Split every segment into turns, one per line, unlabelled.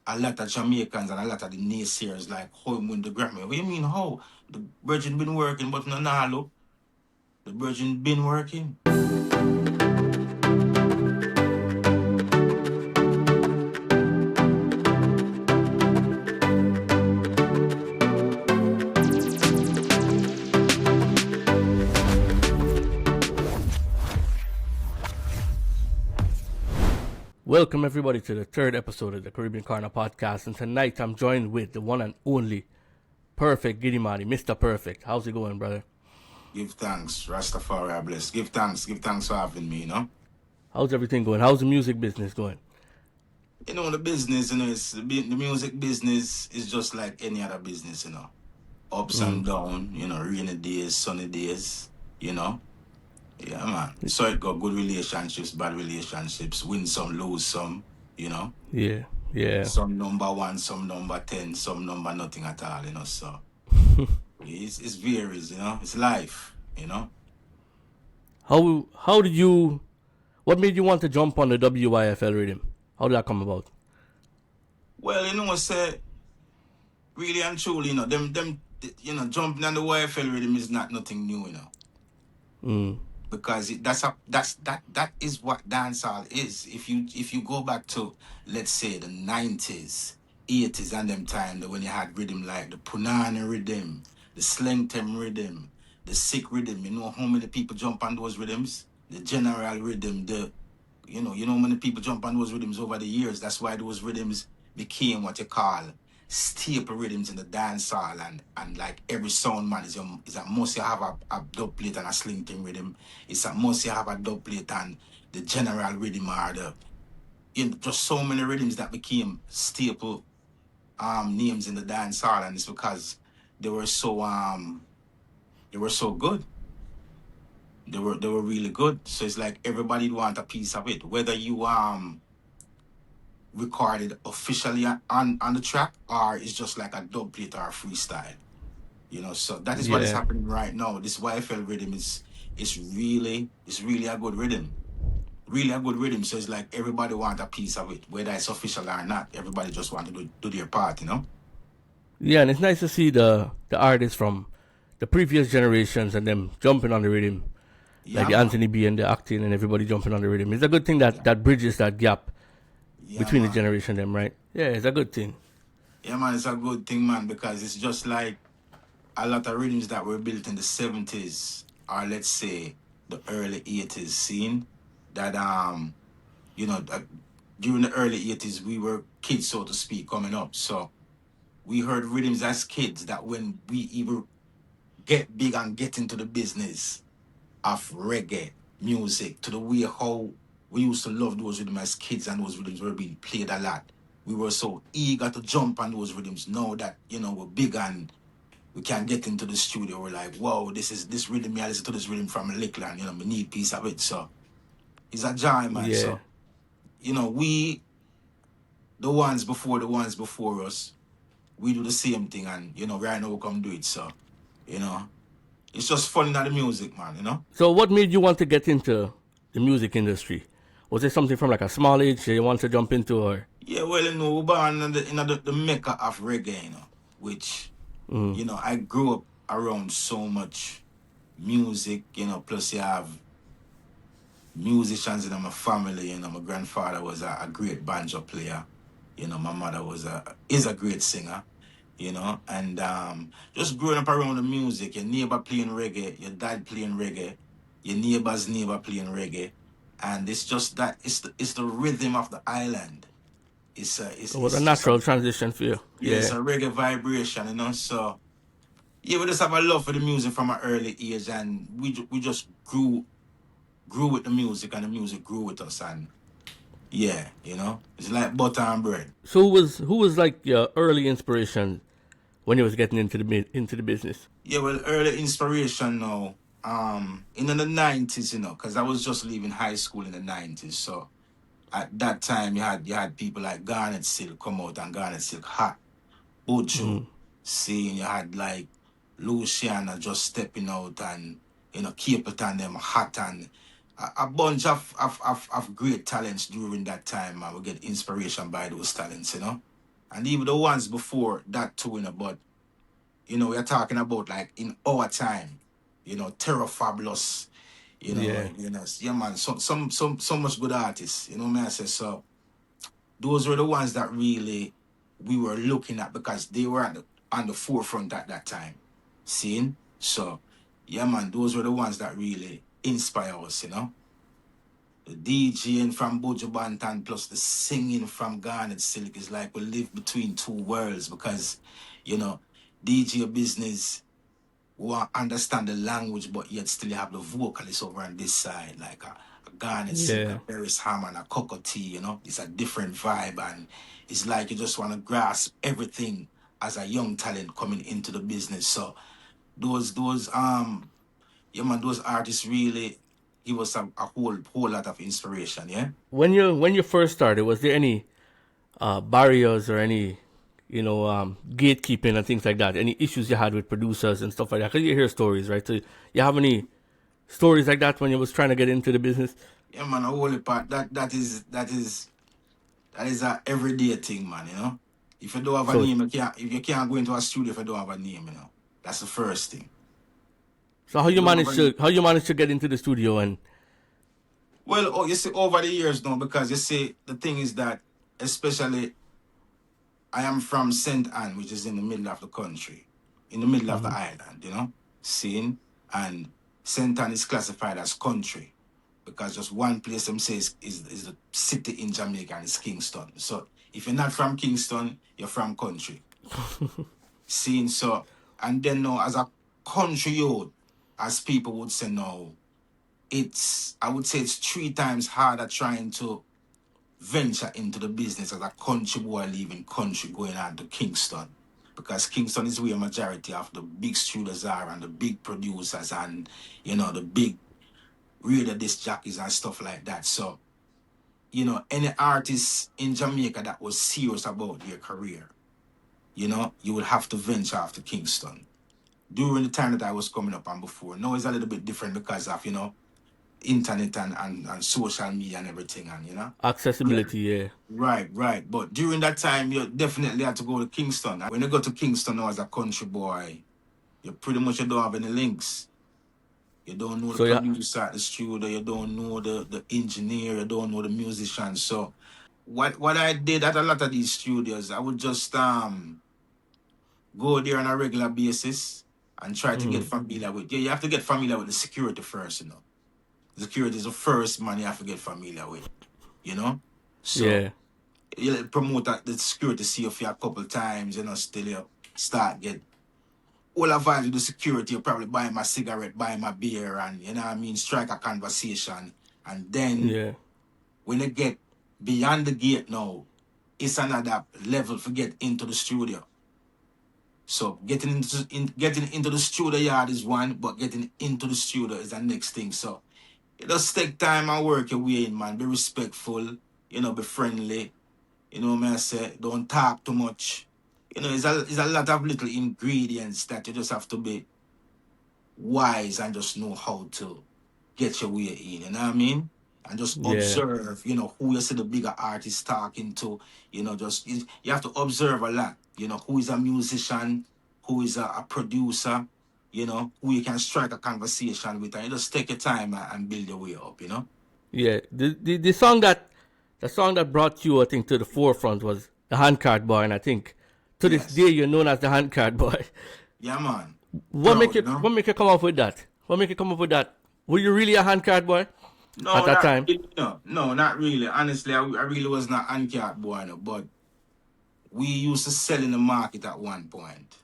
a lot of Jamaicans and a lot of the naysayers like, how him win the Grammy? What do you mean, how? The Virgin been working, but no, nah, look. The Virgin been working.
Welcome everybody to the third episode of the Caribbean Corna Podcast, and tonight I'm joined with the one and only Perfect Giddimani, Mr. Perfect. How's it going, brother?
Give thanks, Rastafari bless. Give thanks for having me, you know.
How's everything going? How's the music business going?
You know, the business, you know, the music business is just like any other business, you know. Ups and down, you know, rainy days, sunny days, you know. Yeah, man. So it got good relationships, bad relationships, win some, lose some, you know.
Yeah.
Some number 1, some number 10, some number nothing at all, you know. So it's varies, you know. It's life, you know.
What made you want to jump on the WYFL riddim? How did that come about?
Well, you know, say really and truly, you know, them, you know, jumping on the YFL rhythm is not nothing new, you know. Because that is what dancehall is. If you go back to, let's say, the 90s, 80s and them time, when you had rhythm like the Punani rhythm, the Slingtem rhythm, the Sick rhythm, you know how many people jump on those rhythms? The general rhythm, you know how many people jump on those rhythms over the years. That's why those rhythms became what you call staple rhythms in the dancehall, and like every sound man is a must. You have a dub plate and a slinking rhythm. It's a must. You have a dub plate and the general rhythm, or just so many rhythms that became staple names in the dancehall, and it's because they were so good. They were really good. So it's like everybody want a piece of it, whether you recorded officially on the track, or it's just like a dub plate or a freestyle, you know. So that is what is happening right now. This YFL rhythm is really a good rhythm, so it's like everybody want a piece of it, whether it's official or not. Everybody just want to do their part, you know.
Yeah, and it's nice to see the artists from the previous generations and them jumping on the rhythm, like the Anthony B and the acting and everybody jumping on the rhythm. It's a good thing that bridges that gap between the generation them, right? Yeah, it's a good thing.
Yeah, man, it's a good thing, man, because it's just like a lot of rhythms that were built in the 70s, or let's say the early 80s scene, that you know, during the early 80s we were kids, so to speak, coming up. So we heard rhythms as kids that when we even get big and get into the business of reggae music, to the way how we used to love those rhythms as kids, and those rhythms were being played a lot. We were so eager to jump on those rhythms. Now that, you know, we're big and we can get into the studio, we're like, whoa, this rhythm, I listen to this rhythm from Lakeland, you know, we need a piece of it. So it's a joy, man.
Yeah.
So, you know, the ones before us, we do the same thing, and, you know, right now we come do it. So, you know, it's just fun in the music, man, you know.
So what made you want to get into the music industry? Was it something from like a small age that you want to jump into, or?
Yeah, well, you know, we're born in the mecca of reggae, you know, which, you know, I grew up around so much music, you know, plus you have musicians in my family. You know, my grandfather was a great banjo player. You know, my mother is a great singer, you know, and just growing up around the music, your neighbor playing reggae, your dad playing reggae, your neighbor's neighbor playing reggae, and it's just that it's the rhythm of the island. It
was a natural transition for you.
Yeah, it's a reggae vibration, you know. So yeah, we just have a love for the music from an early age, and we just grew with the music, and the music grew with us, and yeah, you know, it's like butter and bread.
So who was like your early inspiration when you was getting into the business?
Yeah, well, early inspiration now, in the 90s, you know, because I was just leaving high school in the 90s, so at that time you had people like Garnet Silk come out, and Garnet Silk hot, Buju, seeing you had like Luciana just stepping out, and, you know, Capleton them hot, and a bunch of great talents during that time. I would get inspiration by those talents, you know. And even the ones before that too, but we're talking about like in our time, Terror Fabulous,
Yeah.
Yeah, man. So much good artists, man. I say so. Those were the ones that really we were looking at because they were on the forefront at that time. Seeing? So, yeah, man, those were the ones that really inspire us, The DJing from Buju Banton plus the singing from Garnet Silk is like we live between two worlds because, DJ business will understand the language, but yet still have the vocalists over on this side, like a Garnet Silk, a Paris Hammond, a Cocoa Tea, It's a different vibe, and it's like you just want to grasp everything as a young talent coming into the business. So those artists really give us a whole lot of inspiration, yeah?
When you first started, was there any barriers or any gatekeeping and things like that? Any issues you had with producers and stuff like that? Because you hear stories, right? So you have any stories like that when you was trying to get into the business?
Yeah, man, a whole part. That is a everyday thing, man, If you don't have a name, if you can't go into a studio if you don't have a name, That's the first thing.
So how you managed to get into the studio and?
Well, you see, over the years now, because you see, the thing is that, especially, I am from St. Anne, which is in the middle of the country, in the middle of the island, seeing, and St. Anne is classified as country because just one place them say is the city in Jamaica, and it's Kingston. So if you're not from Kingston, you're from country. Seeing, so, and then now as a country youth, as people would say now, I would say it's 3 times harder trying to venture into the business as a country boy leaving country going on to Kingston. Because Kingston is where a majority of the big studios are and the big producers and, the big radio disc jockeys and stuff like that. So, any artist in Jamaica that was serious about their career, you would have to venture off to Kingston. During the time that I was coming up and before. Now it's a little bit different because of, internet and social media and everything, and
accessibility, yeah.
Right. But during that time, you definitely had to go to Kingston. When you go to Kingston now as a country boy, you pretty much don't have any links. You don't know the producer at the studio. You don't know the engineer. You don't know the musician. So what I did at a lot of these studios, I would just go there on a regular basis and try to get familiar with. Yeah, you have to get familiar with the security first, Security is the first man you have to get familiar with, So you promote the security, see you for a couple times, still you start get all of vibes with the security. You probably buy my cigarette, buy my beer, and strike a conversation. And then when you get beyond the gate now, it's another level for get into the studio. So getting into the studio yard is one, but getting into the studio is the next thing. So just take time and work your way in, man. Be respectful, be friendly. I say, don't talk too much. It's a lot of little ingredients that you just have to be wise and just know how to get your way in, you know what I mean? And just observe, who you see the bigger artists talking to, you have to observe a lot, who is a musician, who is a producer, who you can strike a conversation with, and you just take your time and build your way up,
Yeah, the song that brought you, I think, to the forefront was the Handcart Boy, and I think to this day you're known as the Handcart Boy.
Yeah, man.
What make you come up with that? What make you come up with that? Were you really a Handcart Boy?
No,
at that time?
Really, no, not really. Honestly, I really was not Handcart Boy, but we used to sell in the market at one point.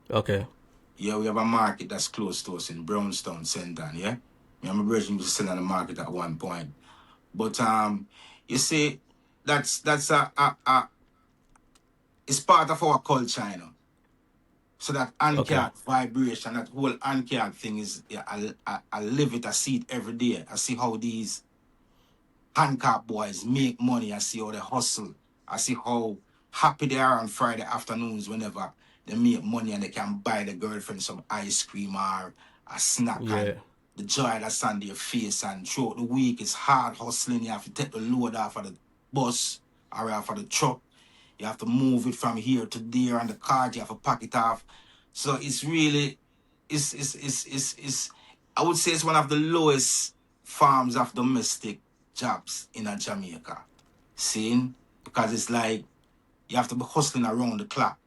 Okay.
Yeah, we have a market that's close to us in Brownstown, St. Anne, yeah? Me and my brother used to sell in the market at one point. But, you see, that's it's part of our culture, So that Handcart vibration, that whole Handcart thing is, I live it, I see it every day. I see how these Handcart boys make money. I see how they hustle. I see how happy they are on Friday afternoons whenever they make money and they can buy the girlfriend some ice cream or a snack. And the joy that's on their face. And throughout the week, it's hard hustling. You have to take the load off of the bus or off of the truck. You have to move it from here to there on the cart. You have to pack it off. So it's really, it's I would say it's one of the lowest forms of domestic jobs in a Jamaica. Seeing? Because it's like you have to be hustling around the clock,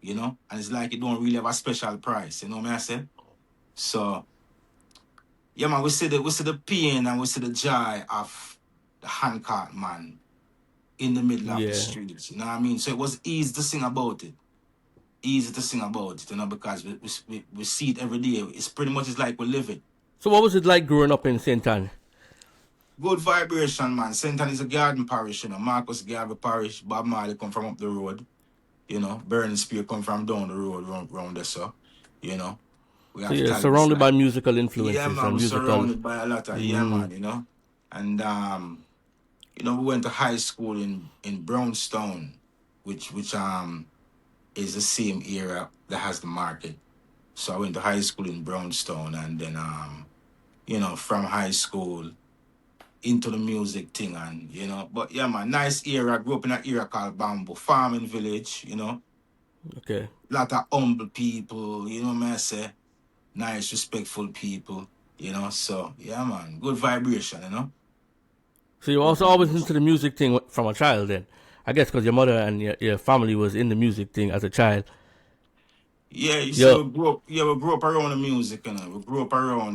you know? And it's like you don't really have a special price, you know what I say? So yeah, man, we see the pain and we see the joy of the handcart man in the middle of the streets, you know what I mean? So it was easy to sing about it. Easy to sing about it, you know, because we see it every day. It's pretty much it's like we live it.
So what was it like growing up in St. Ann?
Good vibration, man. St. Ann is a garden parish, you know. Marcus Garvey Parish, Bob Marley come from up the road, you know. Burning Spear come from down the road round there, so, you know. We have
so you're surrounded by musical influences.
Yeah, man,
and musical...
surrounded by a lot of, yeah, man, you know. And, you know, we went to high school in Brownstown, which is the same area that has the market. So I went to high school in Brownstown, and then, you know, from high school into the music thing, and, you know, but yeah, man, nice area. I grew up in an area called Bamboo Farming Village, you know.
Okay.
Lot of humble people, you know what I say? Nice, respectful people, you know. So, yeah, man, good vibration, you know.
So you were also always into the music thing from a child then? I guess because your mother and your family was in the music thing as a child.
Yeah, you see, we grew up around the music, you know. We grew up around,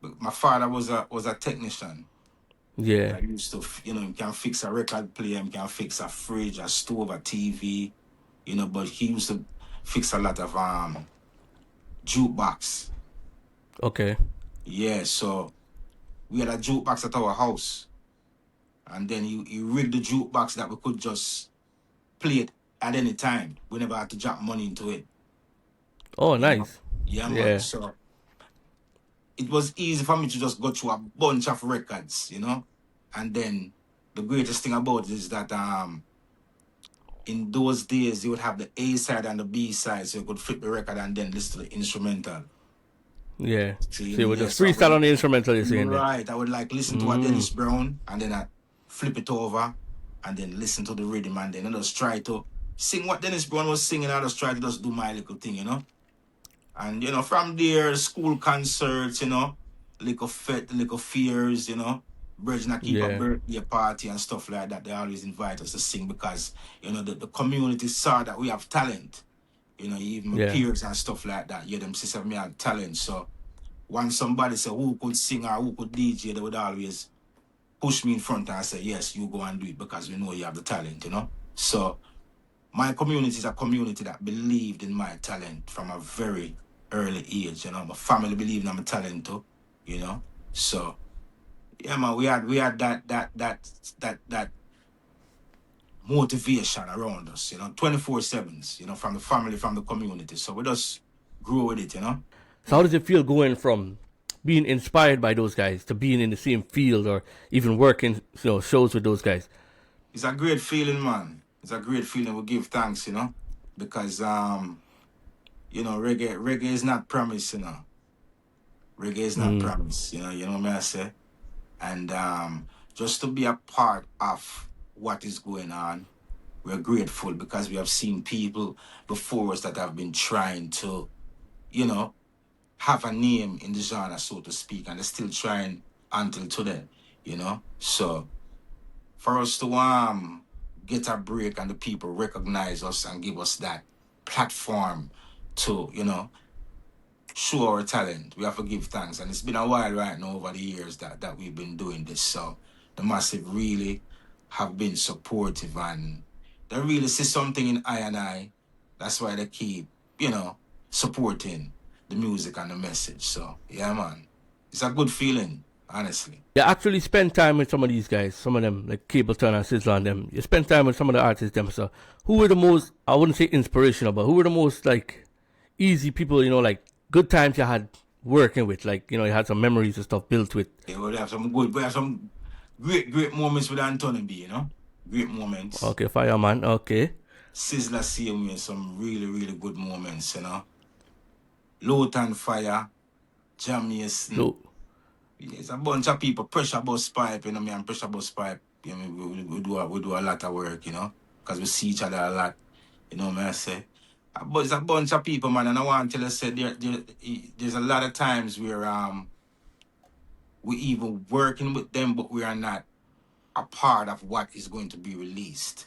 my father was a technician.
Yeah.
I used to, you know, he can fix a record player, he can fix a fridge, a stove, a TV, you know, but he used to fix a lot of jukebox.
Okay.
Yeah, so we had a jukebox at our house. And then he rigged the jukebox that we could just play it at any time. We never had to drop money into it.
Oh, nice.
Yeah, man. So it was easy for me to just go through a bunch of records, you know. And then the greatest thing about it is that in those days you would have the A side and the B side, so you could flip the record and then listen to the instrumental.
Yeah. So you would just freestyle on the instrumental, you're saying?
Right. I would like listen to a Dennis Brown, and then I flip it over and then listen to the rhythm, and then I just try to sing what Dennis Brown was singing. I just try to just do my little thing, you know. And, you know, from there, school concerts, you know, little fears, you know, Virgin keep a birthday party and stuff like that. They always invite us to sing because, you know, the community saw that we have talent. You know, even my peers and stuff like that. Yeah, them sisters me have talent. So when somebody say who could sing or who could DJ, they would always push me in front and say, yes, you go and do it because we know you have the talent, you know. So my community is a community that believed in my talent from a very early age, you know. My family believed in my talent too, you know. So yeah, man, we had that motivation around us, you know, 24/7, you know, from the family, from the community. So we just grew with it, you know.
So how does it feel going from being inspired by those guys to being in the same field or even working, you know, shows with those guys?
It's a great feeling, man. It's a great feeling. We give thanks, you know, because you know, reggae is not promised, you know. Reggae is not promised, you know what I say? And just to be a part of what is going on, we're grateful because we have seen people before us that have been trying to, you know, have a name in the genre, so to speak, and they're still trying until today, you know. So for us to get a break and the people recognize us and give us that platform to, you know, show our talent, we have to give thanks. And it's been a while right now over the years that we've been doing this. So the Massive really have been supportive and they really see something in I and I. That's why they keep, you know, supporting the music and the message. So yeah, man, it's a good feeling, honestly.
You actually spend time with some of these guys, some of them like Cableton and Sizzla and them. You spend time with some of the artists them. So who were the most, I wouldn't say inspirational, but who were the most like easy people, you know, like good times you had working with, like, you know, you had some memories and stuff built with?
Yeah, we have some great moments with Anthony B, you know? Great moments.
Okay, Fireman, okay.
Sizzla same way, some really, really good moments, you know? Lowton Fire, Jam Mason. Yeah, it's a bunch of people. Pressure Bus Pipe, you know me, and Pressure Bus Pipe, you know, we do a lot of work, you know? because we see each other a lot. You know what I say? But it's a bunch of people, man, and I want to tell you, say there's a lot of times where we even working with them, but we are not a part of what is going to be released.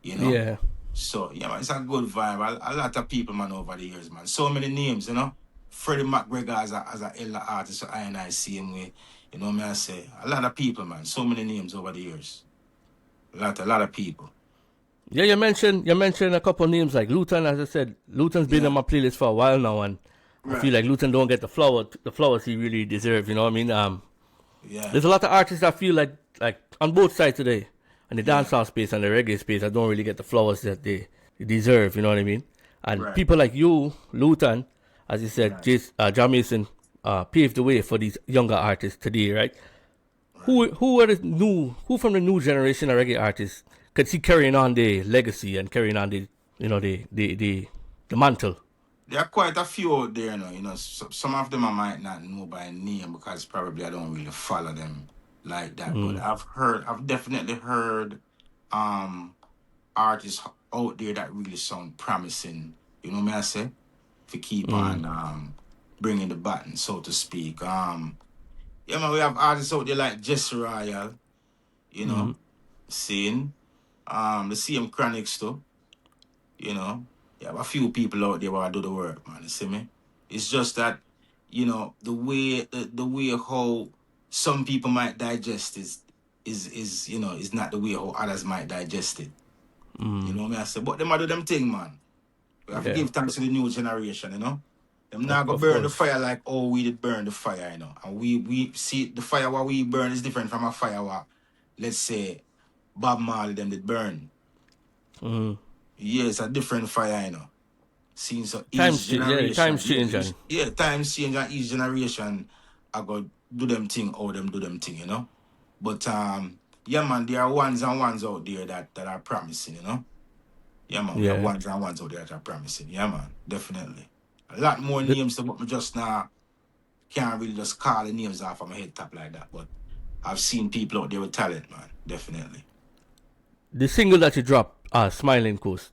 You know?
Yeah.
So, yeah, man, it's a good vibe. A lot of people, man, over the years, man. So many names, you know? Freddie McGregor as an elder artist, so I see him with, you know what I say? A lot of people, man. So many names over the years. A lot of people.
Yeah, you mentioned a couple of names like Luton. As I said, Luton's been on my playlist for a while now, and I feel like Luton don't get the flowers he really deserves. You know what I mean?
Yeah.
There's a lot of artists that feel like on both sides today, in the dancehall space and the reggae space, I don't really get the flowers that they deserve. You know what I mean? And people like you, Luton, as you said, John Mason, paved the way for these younger artists today, right? Who from the new generation of reggae artists could see carrying on the legacy and carrying on the mantle?
There are quite a few out there, you know. Some of them I might not know by name because probably I don't really follow them like that. But I've definitely heard artists out there that really sound promising. You know what I say? If you keep on bringing the baton, so to speak. Yeah, man, we have artists out there like Jesse Royal, you know, seeing the CM Chronics too, you know. You have a few people out there who do the work, man. You see me? It's just that, you know, the way how some people might digest is you know, is not the way how others might digest it. You know what I say? But them do them thing, man. We have to give thanks to the new generation, you know. Them not gonna burn the fire like we did burn the fire, you know. And we see the fire what we burn is different from a fire what, let's say, Bob Marley them did burn. Yeah, it's a different fire, you know. Seeing so
times change.
Times change and each generation I go do them thing or them do them thing, you know. But yeah, man, there are ones and ones out there that are promising, you know. Yeah, man, there are ones and ones out there that are promising. Yeah, man, definitely. A lot more names, but me just now can't really just call the names off of my head top like that. But I've seen people out there with talent, man, definitely.
The single that you dropped, Smiling Coast.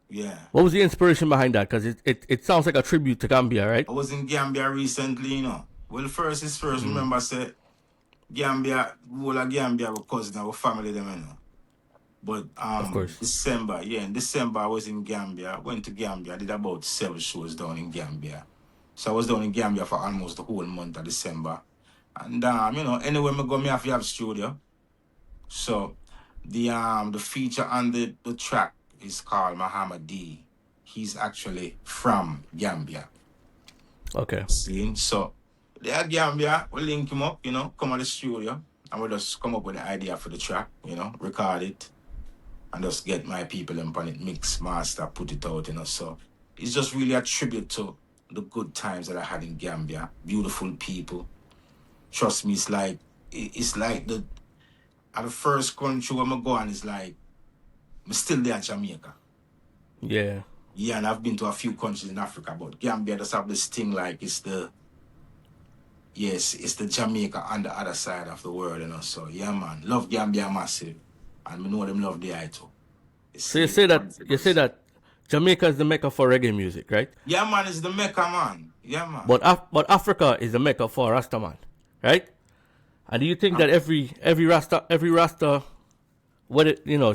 Yeah.
What was the inspiration behind that? Because it sounds like a tribute to Gambia, right?
I was in Gambia recently, you know. Well, first is first. Remember, I said Gambia, whole of Gambia, our cousin, our family, them, you know. But
of course.
in December I was in Gambia. I went to Gambia. I did about 7 shows down in Gambia. So I was down in Gambia for almost the whole month of December. And you know, anywhere I go, I have to have studio. So the feature on the track is called Muhammad D. He's actually from Gambia.
Okay.
See? So they are Gambia, we link him up, you know, come to the studio, and we'll just come up with the idea for the track, you know, record it, and just get my people on it, mix, master, put it out, you know. So it's just really a tribute to the good times that I had in Gambia. Beautiful people. Trust me, it's like the first country where I go and it's like I'm still there in Jamaica.
Yeah.
Yeah, and I've been to a few countries in Africa, but Gambia does have this thing like it's the Jamaica on the other side of the world, you know. So yeah, man, love Gambia massive, and we know them love the eye too.
So you say that Jamaica is the mecca for reggae music, right?
Yeah, man, it's the mecca, man. Yeah, man.
But Africa is the mecca for Rasta man, right? And do you think that every Rasta,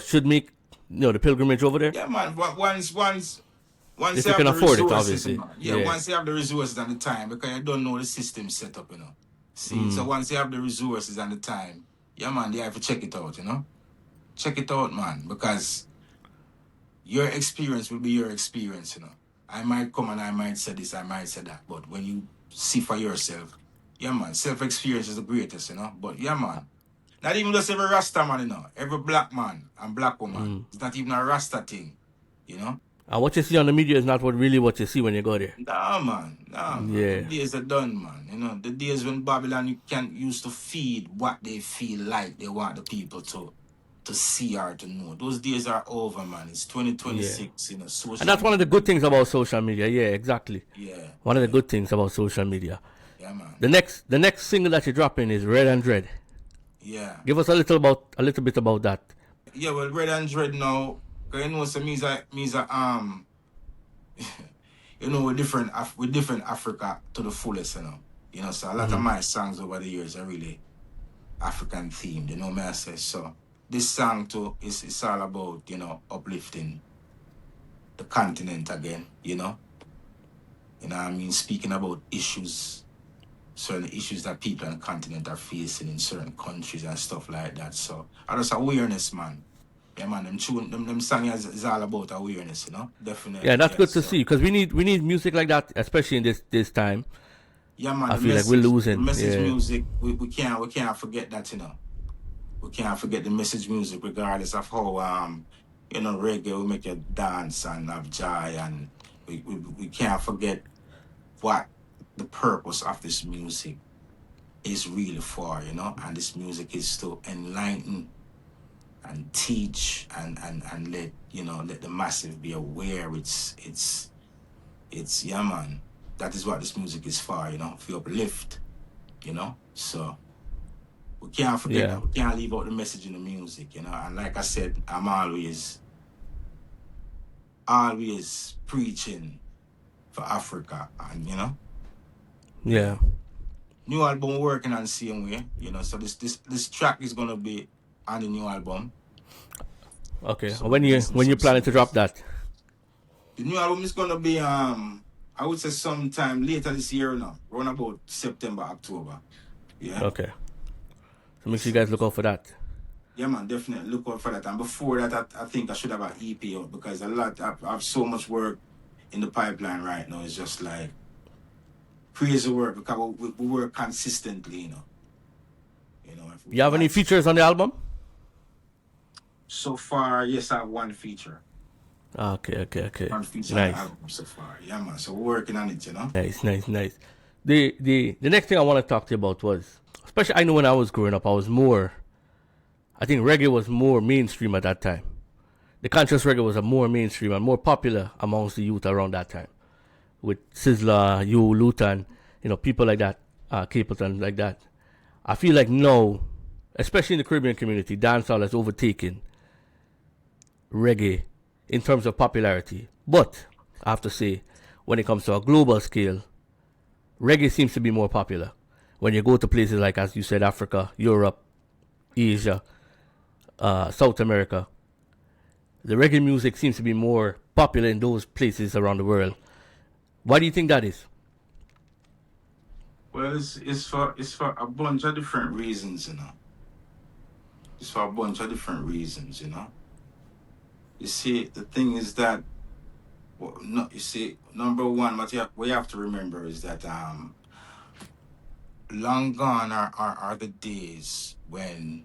should make the pilgrimage over there?
Yeah, man. Once
if
you
you can
have the
afford it,
resources,
obviously.
Man. Yeah, once you have the resources and the time, because you don't know the system set up, you know. See, so once you have the resources and the time, yeah, man, you have to check it out, you know. Check it out, man, because your experience will be your experience, you know. I might come and I might say this, I might say that, but when you see for yourself, yeah, man, self-experience is the greatest, you know. But yeah, man, not even just every Rasta man, you know. Every black man and black woman, it's not even a Rasta thing, you know.
And what you see on the media is not what you see when you go there.
Nah, man.
Yeah.
The days are done, man. You know, the days when Babylon you can't use to feed what they feel like they want the people to see or to know. Those days are over, man. It's 2026, you know.
And that's one of the good things about social media. Yeah, exactly.
Yeah.
One of the good things about social media.
Yeah, man.
The next single that you're dropping is Red and Dread.
Yeah.
Give us a little bit about that.
Yeah, well, Red and Dread now, Cause you know, so me's a you know, with different Africa to the fullest, you know. You know, so a lot of my songs over the years are really African themed, you know what I say? So this song too is all about, you know, uplifting the continent again, you know. You know what I mean? Speaking about issues, certain issues that people on the continent are facing in certain countries and stuff like that. So I just awareness, man. Yeah, man, them song is all about awareness, you know? Definitely.
Yeah, that's
Yes,
good to
so.
see because we need music like that, especially in this time.
Yeah, man,
I feel like we're
the
losing.
message
Yeah.
music, we can't forget that, you know. We can't forget the message music, regardless of how you know, reggae will make you dance and have joy, and we can't forget what the purpose of this music is really for, you know, and this music is to enlighten and teach and let, you know, let the masses be aware. It's yeah, man. That is what this music is for, you know, for uplift, you know. So we can't forget that. We can't leave out the message in the music, you know. And like I said, I'm always preaching for Africa, and you know.
Yeah.
New album working on the same way, you know. So this track is gonna be on the new album.
Okay.
So
when you planning to drop that?
The new album is gonna be I would say sometime later this year now, around about September, October. Yeah.
Okay. So make sure you guys look out for that.
Yeah, man, definitely look out for that. And before that, I think I should have an EP out because I have so much work in the pipeline right now. It's just like crazy work because we work consistently, you know. You know.
You have any features on the album?
So far, yes, I have one feature.
Okay.
One feature on the album so far. Yeah, man. So we're working on it, you know.
Nice. The next thing I want to talk to you about was, especially I know when I was growing up, I think reggae was more mainstream at that time. The conscious reggae was a more mainstream and more popular amongst the youth around that time. With Sizzla, you, Lutan, you know, people like that, Capleton, like that. I feel like now, especially in the Caribbean community, dancehall has overtaken reggae in terms of popularity. But I have to say, when it comes to a global scale, reggae seems to be more popular. When you go to places like, as you said, Africa, Europe, Asia, South America, the reggae music seems to be more popular in those places around the world. Why do you think that is?
Well, it's for a bunch of different reasons, you know. It's for a bunch of different reasons, you know. You see, the thing is that, well, no, you see, number one, what you have to remember is that long gone are the days when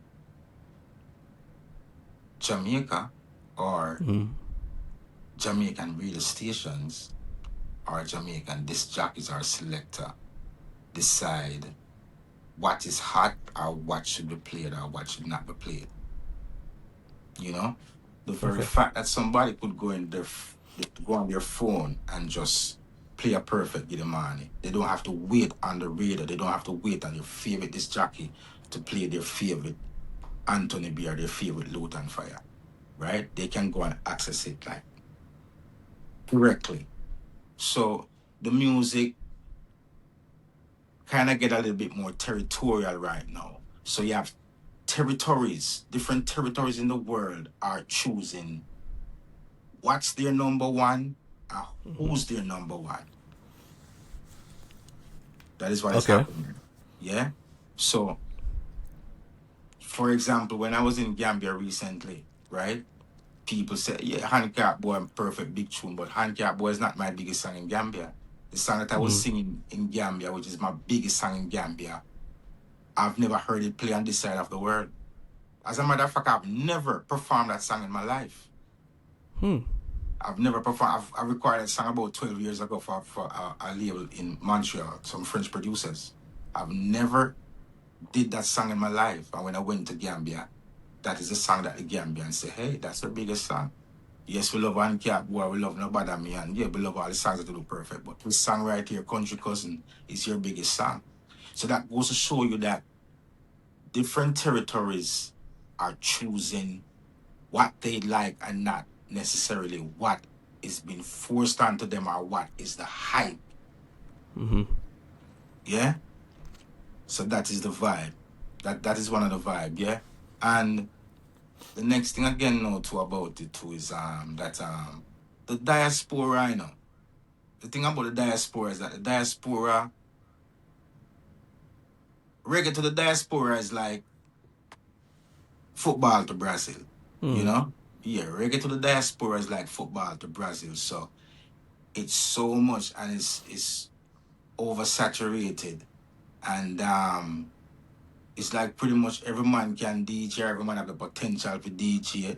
Jamaica or Jamaican radio stations or Jamaican disc jockeys or selector decide what is hot or what should be played or what should not be played. You know, the very fact that somebody could go on their phone and just play a Perfect Giddimani. They don't have to wait on the radio. They don't have to wait on their favorite disc jockey to play their favorite Anthony B or their favorite Lutan Fire, right? They can go and access it like directly. So the music kind of get a little bit more territorial right now. So you have different territories in the world are choosing what's their number one, who's their number one. That is what is happening. Yeah. So, for example, when I was in Gambia recently, right? People say, yeah, Handcart Boy, perfect big tune, but Handcart Boy is not my biggest song in Gambia. The song that I was singing in Gambia, which is my biggest song in Gambia, I've never heard it play on this side of the world. As a matter of fact, I've never performed that song in my life. I've never performed. I recorded that song about 12 years ago for a label in Montreal, some French producers. I've never did that song in my life. And when I went to Gambia, that is a song that the Gambians say, hey, that's the biggest song. Yes, we love Handcart Boy, we love Nobody Me, and yeah, we love all the songs that do perfect. But this song right here, Country Cousin, is your biggest song. So that goes to show you that different territories are choosing what they like and not necessarily what is being forced onto them or what is the hype. Yeah? So that is the vibe. That is one of the vibe, yeah? And the next thing again know too about it too is that the diaspora, the thing about the diaspora is that the diaspora, reggae to the diaspora is like football to Brazil. You know? Yeah, reggae to the diaspora is like football to Brazil. So it's so much and it's oversaturated. And it's like pretty much every man can DJ, every man have the potential for DJ.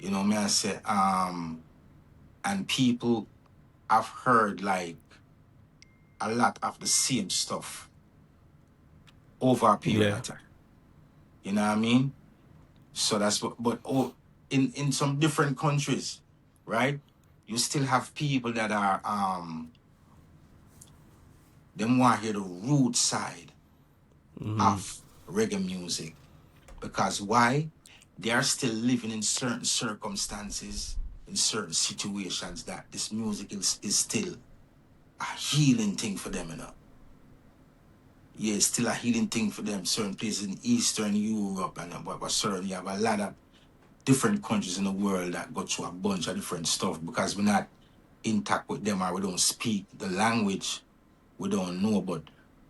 You know me I say and people have heard like a lot of the same stuff over a period of time. You know what I mean? So that's what, but in some different countries, right? You still have people that are them want to hear the root side of reggae music. Because why? They are still living in certain circumstances, in certain situations that this music is still a healing thing for them, Yeah, it's still a healing thing for them. Certain places in Eastern Europe and but certain you have a lot of different countries in the world that go through a bunch of different stuff because we're not intact with them or we don't speak the language. We don't know, but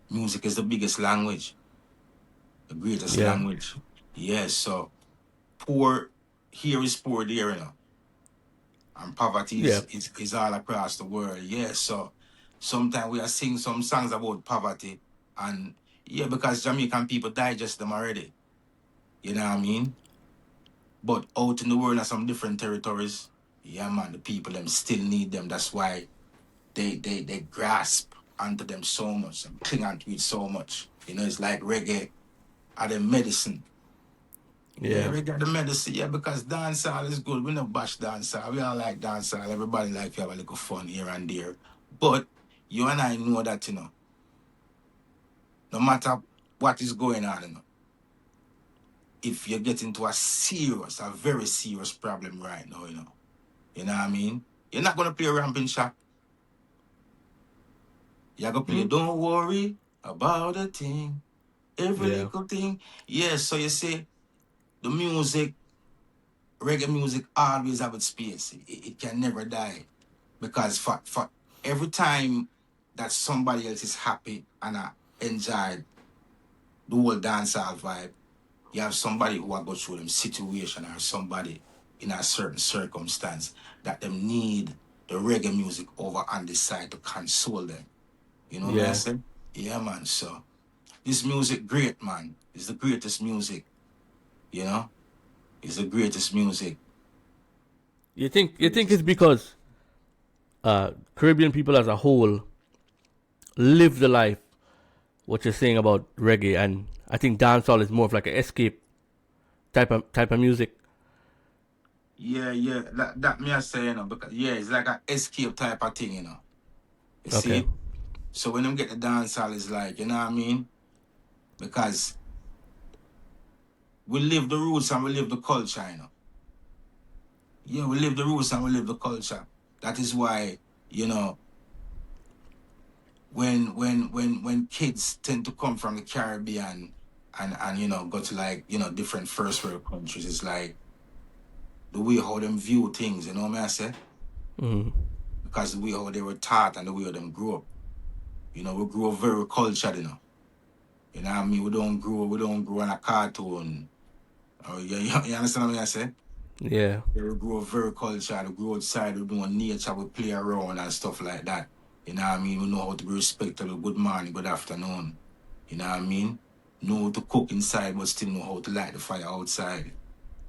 music is the biggest language, the greatest language. Yeah, so poor here is poor there, and poverty is all across the world. Yeah, so sometimes we are singing some songs about poverty, and because Jamaican people digest them already. You know what I mean? But out in the world, in some different territories, man, the people them still need them. That's why they grasp onto them so much and cling onto it so much. It's like reggae are the medicine. Yeah, reggae the medicine. Yeah, because dancehall is good. We don't bash dancehall. We all like dancehall. Everybody like to have a little fun here and there. But you and I know that, no matter what is going on, if you get into a very serious problem right now, you know what I mean? You're not going to play a ramping shot. You're going to play, don't worry about a thing, every little thing. Yeah, so you see, the music, reggae music always have its space. It can never die. Because for every time that somebody else is happy and enjoy the whole dancehall vibe, you have somebody who are going through them situation or somebody in a certain circumstance that them need the reggae music over on this side to console them. You know what I say? Yeah, man. So this music great, man. It's the greatest music. It's the greatest music.
You think it's because Caribbean people as a whole live the life, what you're saying about reggae, and I think dancehall is more of like an escape type of music.
Yeah, that me I say, because it's like an escape type of thing, You see? So when them get the dancehall, it's like, you know what I mean? Because we live the roots and we live the culture, Yeah, we live the roots and we live the culture. That is why, when kids tend to come from the Caribbean and go to like, different first world countries, it's like the way how them view things, you know what I say? Because the way how they were taught and the way how them grew up. We grew up very cultured, You know what I mean? We don't grow in a cartoon. You understand what I say?
Yeah.
We grew up very cultured, we grew outside, we do nature, we play around and stuff like that. You know what I mean? We know how to be respectful. Good morning, good afternoon. You know what I mean? Know how to cook inside, but still know how to light the fire outside.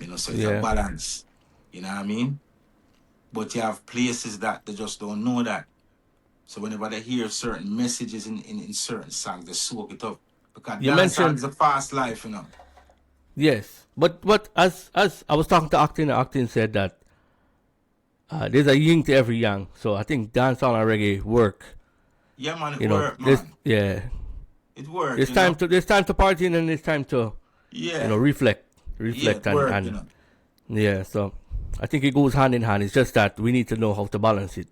So it's a balance. You know what I mean? But you have places that they just don't know that. So whenever they hear certain messages in certain songs, they soak it up. Because dancehall is a fast life,
Yes. But as I was talking to Octane, Octane said that there's a yin to every yang. So I think dancehall and reggae work.
Yeah, man, it works, man. It works.
There's time to party and then there's time to reflect
it
and
work,
yeah. So I think it goes hand in hand. It's just that we need to know how to balance it.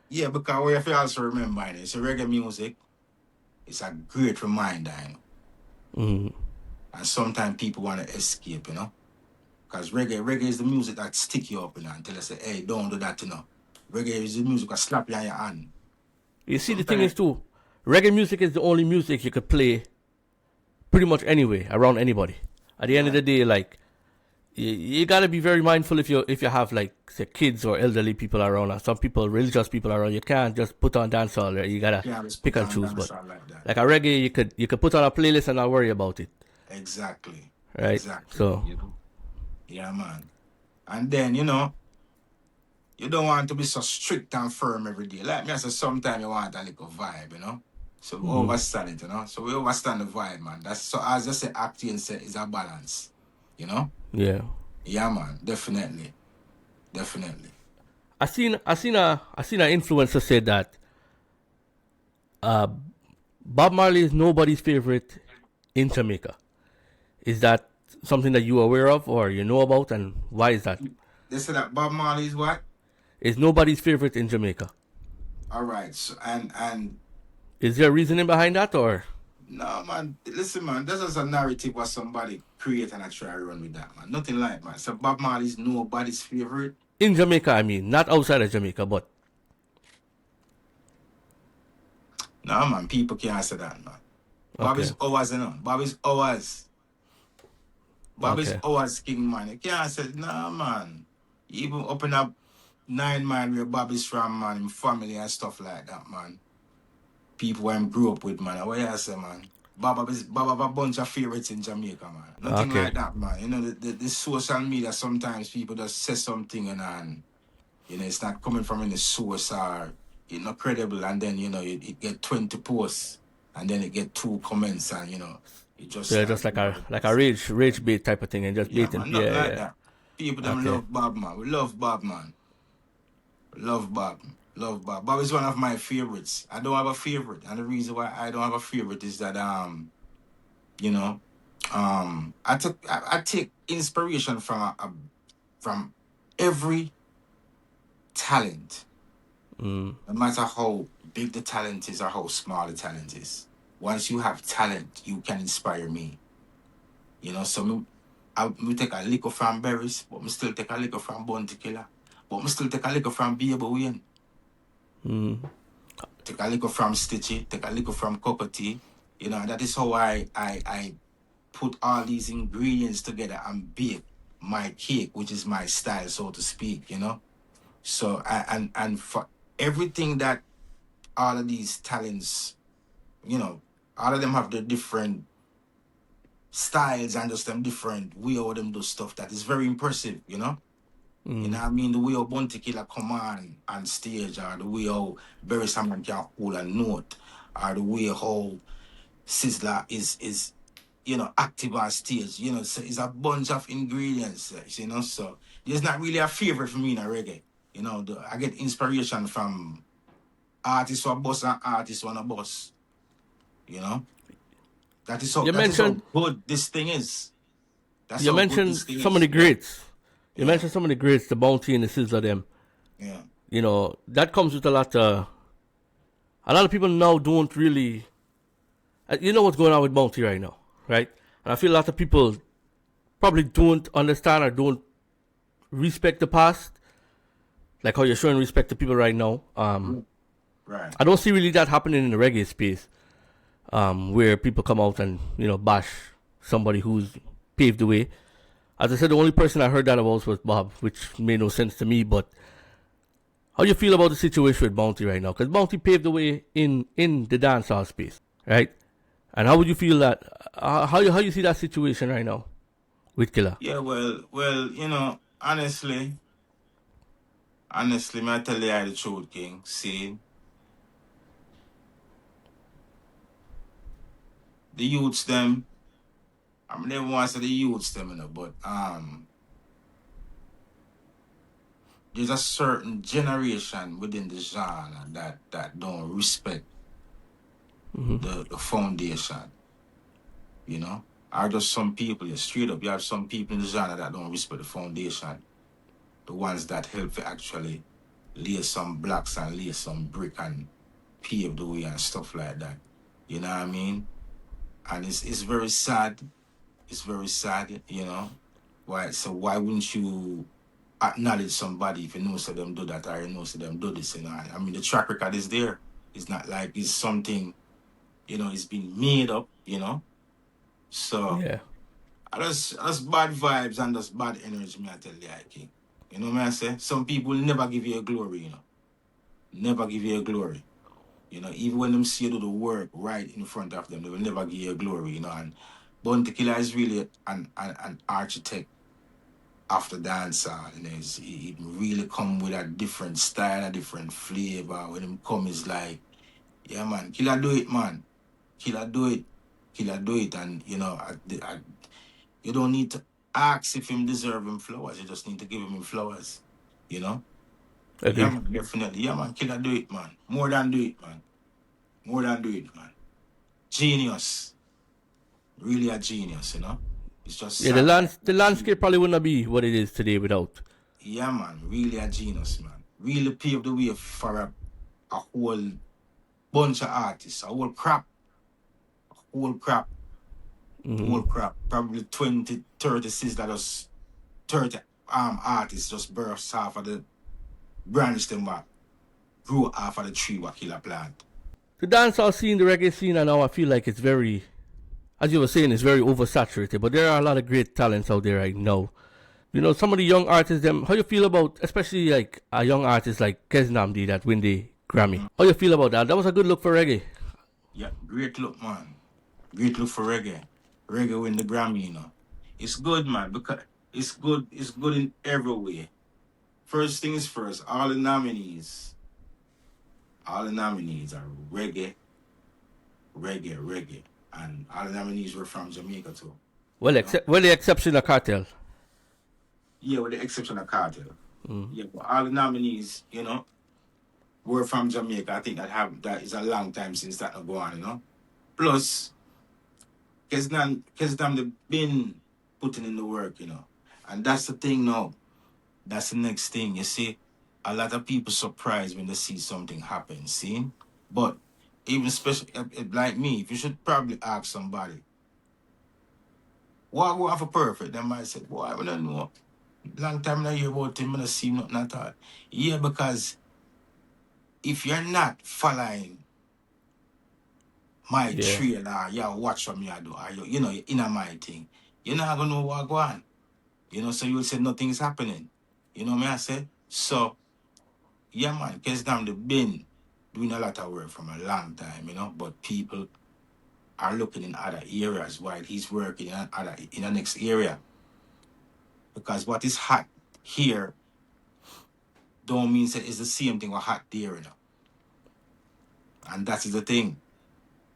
Yeah, because we have to also remember, it's a reggae music. It's a great reminder,
Mm.
And sometimes people want to escape, Because reggae is the music that stick you up, until they say, hey, don't do that, Reggae is the music that slap you on your hand.
You see, the thing is too, reggae music is the only music you could play pretty much anyway, around anybody. At the end of the day, like, you gotta be very mindful if you have, like, say, kids or elderly people around, or some people, religious people around. You can't just put on dancehall. Right? You gotta pick and choose. But like a reggae, you could put on a playlist and not worry about it.
Exactly.
Right.
Exactly.
So.
Yeah, man. And then, you don't want to be so strict and firm every day. Like me, I said, sometimes you want a little vibe, So we overstand it, So we overstand the vibe, man. That's so as I say, acting is a balance,
Yeah.
Yeah, man. Definitely.
I seen an influencer say that Bob Marley is nobody's favorite in Jamaica. Is that something that you are aware of or you know about, and why is that?
They say that Bob Marley is what?
Is nobody's favorite in Jamaica.
All right. So, and
is there a reasoning behind that, or?
No, man. Listen, man. This is a narrative what somebody create and I try to run with that, man. Nothing like, man. So Bob Marley is nobody's favorite.
In Jamaica, I mean. Not outside of Jamaica, but.
No, man. People can't say that, man. Bob is ours, Bob is ours. Bob is ours king, man. You can't say, nah, man. You even open up 9 Mile where Bob is from, man. Him family and stuff like that, man. People who I grew up with, man. What you say, man? Bob have a bunch of favorites in Jamaica, man. Nothing like that, man. The social media, sometimes people just say something and it's not coming from any source or it's not credible, and then, it get 20 posts and then it get 2 comments and, it just...
Yeah, just like a rage bait type of thing and just baiting.
Man, not like that. People them love Bob, man. We love Bob, man. Love Bob. Bob is one of my favorites. I don't have a favorite, and the reason why I don't have a favorite is that I take inspiration from every talent, no matter how big the talent is or how small the talent is. Once you have talent, you can inspire me. So we take a liquor from Berries, but we still take a liquor from Bounty Killer, but we still take a liquor from Baby Wayne. Take a liquor from Stitchy, take a liquor from Cocoa-Tea. That is how I put all these ingredients together and bake my cake, which is my style, so to speak, So, and for everything that all of these talents, all of them have their different styles and just them different way how them do stuff that is very impressive, You know what I mean? The way how Bounty Killer come on stage, or the way how Barry Salmon can hold a note, or the way how Sizzler is active on stage, so it's a bunch of ingredients, so there's not really a favorite for me in a reggae. I get inspiration from artists who are boss and artists who are not boss. That is how good this thing is.
You mentioned some of the greats. You mentioned some of the greats, the Bounty and the Sizzler them.
Yeah.
That comes with a lot of people now don't really... You know what's going on with Bounty right now, right? And I feel a lot of people probably don't understand or don't respect the past, like how you're showing respect to people right now.
Right.
I don't see really that happening in the reggae space, where people come out and, bash somebody who's paved the way. As I said, the only person I heard that about was Bob, which made no sense to me. But how do you feel about the situation with Bounty right now? Because Bounty paved the way in the dancehall space, right? And how would you feel that? How you see that situation right now with Killer?
Yeah, well, honestly, may I tell you the truth, King. See, the youths them. I never want to say the youths them, but there's a certain generation within the genre that don't respect the foundation. Are just some people, straight up, you have some people in the genre that don't respect the foundation. the ones that help to actually lay some blocks and lay some brick and pave the way and stuff like that. You know what I mean? And it's very sad. It's very sad, you know. Why? So why wouldn't you acknowledge somebody if you know so them do that or you know so them do this? You know, I mean the track record is there. It's not like it's something, you know, it's been made up, you know. So
Yeah.
that's bad vibes and that's bad energy, me I tell you, King. You know what I say? Some people never give you a glory, you know. Never give you a glory. You know, even when them see you do the work right in front of them, they will never give you a glory, you know. And Bounty Killer is really an architect of the dancehall. You know, he really come with a different style, a different flavor. When him come, is like, yeah, man, Killer do it, man. Killer do it. Killer do it. And, you know, you don't need to ask if him deserve him flowers. You just need to give him flowers, you know.
Agree.
Yeah, man, definitely. Yeah, man, Killer do it, man. More than do it, man. More than do it, man. Genius. Really a genius, you know. It's just
Yeah, the landscape probably wouldn't be what it is today without.
Yeah, man. Really a genius, man. Really paved the way for a whole bunch of artists. A whole crop. Whole crop. Probably 20, 30 sisters, 30 artists just burst off of the branch them back. Grew off of the tree what Killer plant.
The dancehall scene, the reggae scene, and now I feel like it's very, as you were saying, it's very oversaturated. But there are a lot of great talents out there right now. You know, some of the young artists, them. How you feel about, especially like a young artist like Kes Namdi that win the Grammy? How you feel about that? That was a good look for reggae.
Yeah, great look, man. Great look for reggae. Reggae win the Grammy, you know. It's good, man, because it's good in every way. First things first, all the nominees are reggae. And all the nominees were from Jamaica too.
Well, the exception of Cartel.
Yeah, with the exception of Cartel. Yeah, but all the nominees, you know, were from Jamaica. I think that is a long time since that go on, you know. Plus, Kesdam they've been putting in the work, you know. And that's the thing now. That's the next thing. You see, a lot of people surprised when they see something happen, see? But even especially like me, if you should probably ask somebody, what go for Perfect? They might say, boy, I don't know. Long time I hear about him, I don't see nothing at all. Yeah, because if you're not following my trailer, yeah, watch what me I do, or you know, in my thing, you're not gonna know what go on. You know, so you'll say nothing's happening. You know what I say? So, yeah, man, because they've been doing a lot of work from a long time, you know, but people are looking in other areas while he's working in the next area. Because what is hot here don't mean that it's the same thing what hot there, you know. And that is the thing.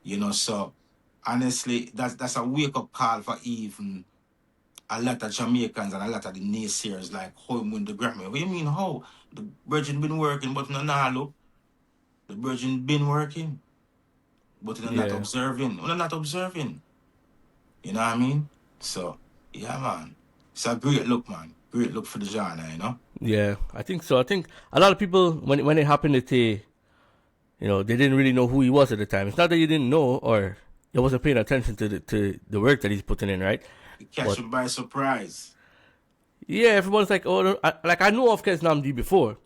You know, so honestly, that's a wake-up call for even a lot of Jamaicans and a lot of the naysayers like how him win the Grammy. What do you mean how? The Virgin been working, but no look. The Virgin been working, but they're not observing. They're not observing. You know what I mean? So, yeah, man. It's a great look, man. Great look for the genre, you know?
Yeah, I think so. I think a lot of people, when it happened, you know, they didn't really know who he was at the time. It's not that you didn't know or you wasn't paying attention to the work that he's putting in, right?
You catch him by surprise.
Yeah, everyone's like, oh, I know of Kes Namdi before.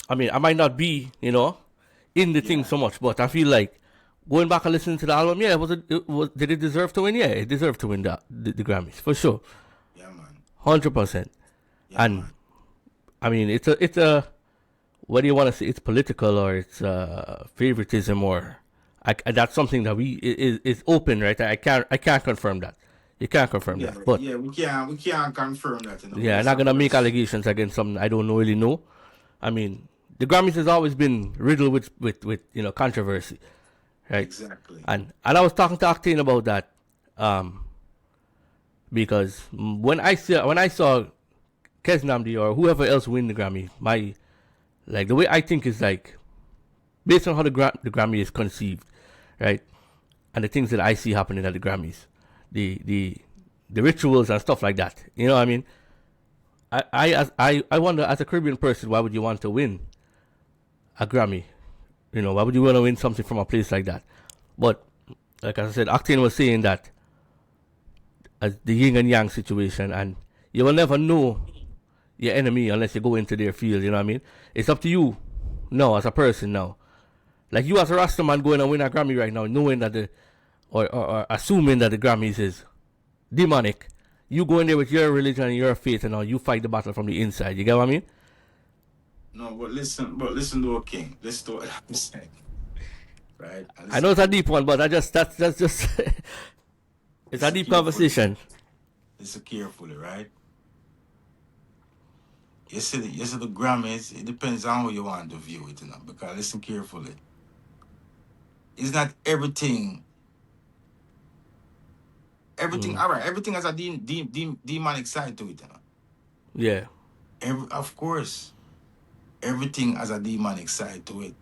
I mean, I might not be, you know, in the thing so much, but I feel like going back and listening to the album, did it deserve to win? Yeah, it deserved to win the Grammys, for sure.
Yeah, man.
100%.
Yeah,
and,
man.
I mean, it's a, whether you want to say it's political or it's favoritism or, that's something that is open, right? I can't confirm that. You can't confirm that. But
yeah, we can't confirm that. You know?
Yeah, I'm not gonna make allegations against something I don't really know. I mean, the Grammys has always been riddled with you know, controversy, right?
Exactly.
And I was talking to Octane about that, because when I saw Kes Namdi or whoever else win the Grammy, the way I think is like based on how the Grammy is conceived, right, and the things that I see happening at the Grammys, the rituals and stuff like that. You know what I mean? I wonder, as a Caribbean person, why would you want to win a Grammy? You know, why would you want to win something from a place like that? But like I said, Octane was saying that the yin and yang situation, and you will never know your enemy unless you go into their field. You know what I mean? It's up to you now as a person now. Like you as a Rasta man going and win a Grammy right now, knowing that or assuming that the Grammys is demonic. You go in there with your religion and your faith, and now you fight the battle from the inside. You get what I mean?
No, but listen to a king. Listen to what I'm saying. Right?
I know it's a deep one, but that's just it's a deep conversation.
Listen carefully, right? You see the Grammys, it depends on how you want to view it, you know, because listen carefully. It's not everything. All right, everything has a demonic side to it, you know.
Yeah.
Of course, everything has a demonic side to it.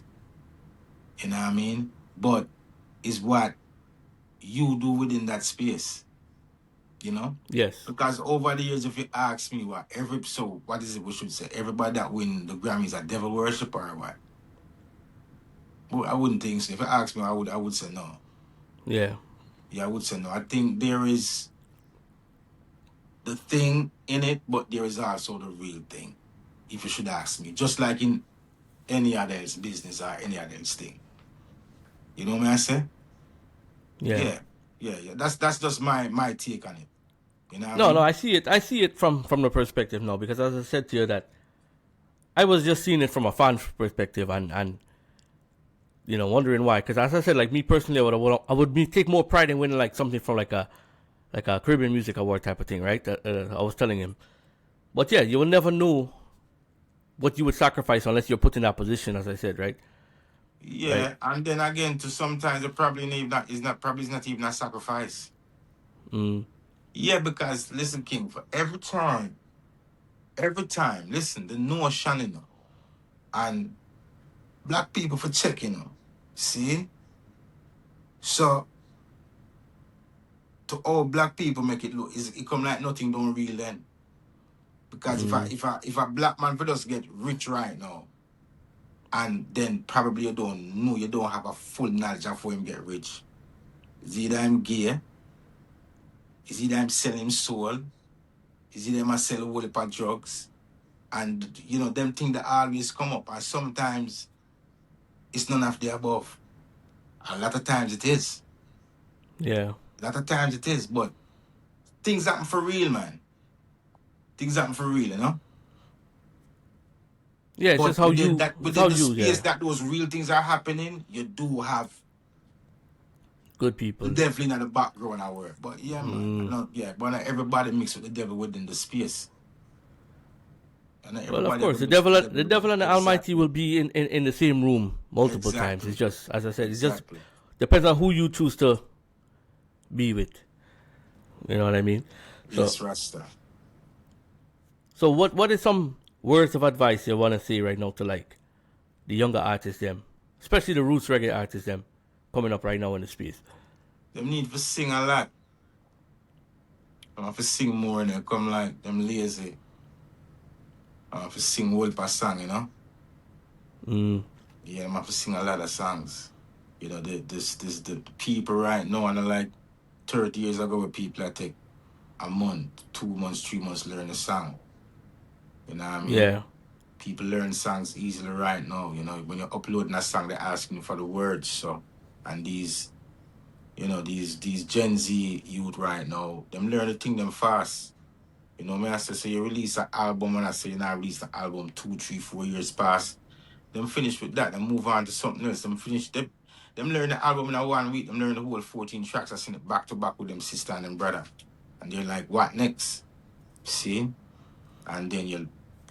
You know what I mean? But it's what you do within that space. You know?
Yes.
Because over the years, if you ask me what is it we should say? Everybody that win the Grammys are devil worshiper or what? Well, I wouldn't think so. If you ask me, I would say no.
Yeah.
Yeah, I would say no. I think there is the thing in it, but there is also the real thing, if you should ask me. Just like in any other business or any other thing. You know what I say?
Yeah.
That's just my take on it. You know what
no,
I mean?
No, I see it from the perspective now, because as I said to you that I was just seeing it from a fan perspective and you know, wondering why. Because as I said, like me personally, I would take more pride in winning like something from like a Caribbean Music Award type of thing, right? I was telling him. But yeah, you will never know what you would sacrifice unless you're put in that position, as I said, right?
Yeah,
right?
And then again, to sometimes it probably is not even a sacrifice. Yeah, because listen, King, for every time, listen, the notion, you know, and black people for checking, you know, see? So, to all black people make it look, it come like nothing don't real end. Because if a black man for just get rich right now, and then probably you don't have a full knowledge of how him get rich. Is either I'm gay, is either I'm selling him soul, is either I'm selling a whole heap of drugs. And, you know, them things that always come up. And sometimes it's none of the above. A lot of times it is.
Yeah.
A lot of times it is. But things happen for real, man. Things happen for real, you know?
Yeah, it's just how you...
Within the space that those real things are happening, you do have...
good people.
Definitely not the background I work. But yeah, man. But not everybody mix with the devil within the space.
Well, of course, the devil and the Almighty will be in the same room multiple times. It's just, as I said, it just depends on who you choose to be with. You know what I mean? So,
yes, Rasta.
So what is some words of advice you want to say right now to like the younger artists, them, especially the roots reggae artists, them, coming up right now in the space?
Them need to sing a lot. Them have to sing more and they come like them lazy. Have to sing whole per song, you know? Yeah, them have to sing a lot of songs. You know, the people right now, and like 30 years ago, where people that take a month, 2 months, 3 months learn a song. You know what I mean?
Yeah.
People learn songs easily right now. You know, when you're uploading a song, they're asking you for the words. So, and these Gen Z youth right now, them learn the thing them fast. You know, I say, so you release an album, and I say you now release an album 2, 3, 4 years past. Them finish with that, then move on to something else. Them learn the album in a 1 week, them learn the whole 14 tracks. I sing it back to back with them sister and them brother. And they're like, what next? See? And then you'll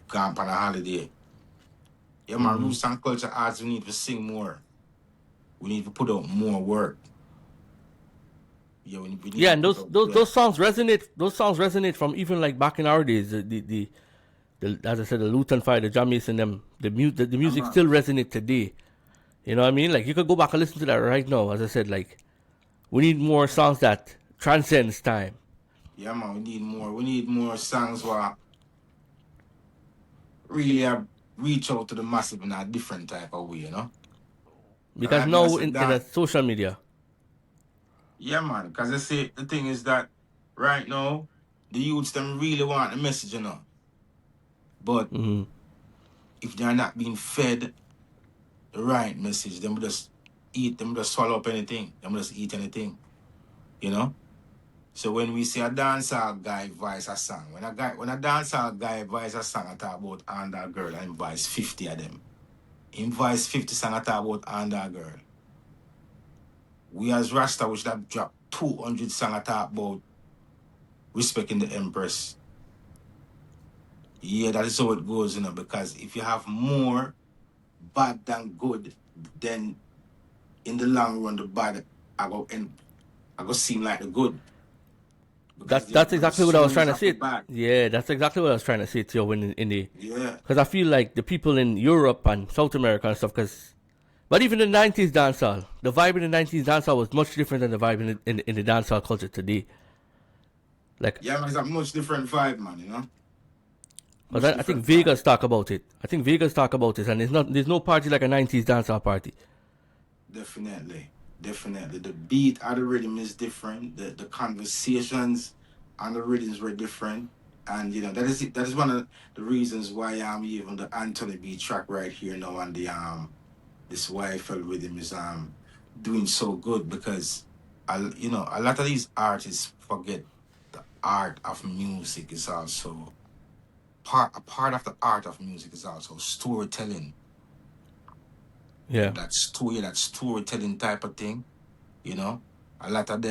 go on a holiday. Yeah, my roots and culture arts, we need to sing more. We need to put out more work. Yeah,
and those songs resonate. Those songs resonate from even like back in our days. The as I said, the Luton Fire, the Jam Mason, them. The music still resonates today. You know what I mean? Like you could go back and listen to that right now. As I said, like we need more songs that transcends time.
Yeah, man, we need more. We need more songs where really reach out to the massive in a different type of way, you know.
Because now in the social media.
Yeah, man. Because I say the thing is that right now the youths them really want the message, you know. But if they're not being fed the right message, them just eat, them just swallow up anything, them just eat anything, you know. So when we see a dancehall guy voice a song, when a dancehall guy voice a song, I talk about under girl and voice 50 of them. In voice 50 song, I talk about under girl. We as Rasta, we should have dropped 200 songs I talk about respecting the Empress. Yeah, that is how it goes, you know, because if you have more bad than good, then in the long run, the bad I go seem like the good.
That's exactly what I was trying to say. Yeah, that's exactly what I was trying to say to you when in the because I feel like the people in Europe and South America and stuff. But even the 90s dancehall, the vibe in the 90s dancehall was much different than the vibe in the dancehall culture today. Like
yeah, man, it's a much different vibe, man. You know.
Because I think Vegas talk about it. And there's no party like a 90s dancehall party.
Definitely. The beat of the rhythm is different. The conversations and the rhythms were different. And you know, that is one of the reasons why I'm even the Anthony B track right here now on the this YFL rhythm is doing so good, because a lot of these artists forget the art of music is also a part of the art of music is also storytelling.
Yeah.
That storytelling type of thing, you know. A lot of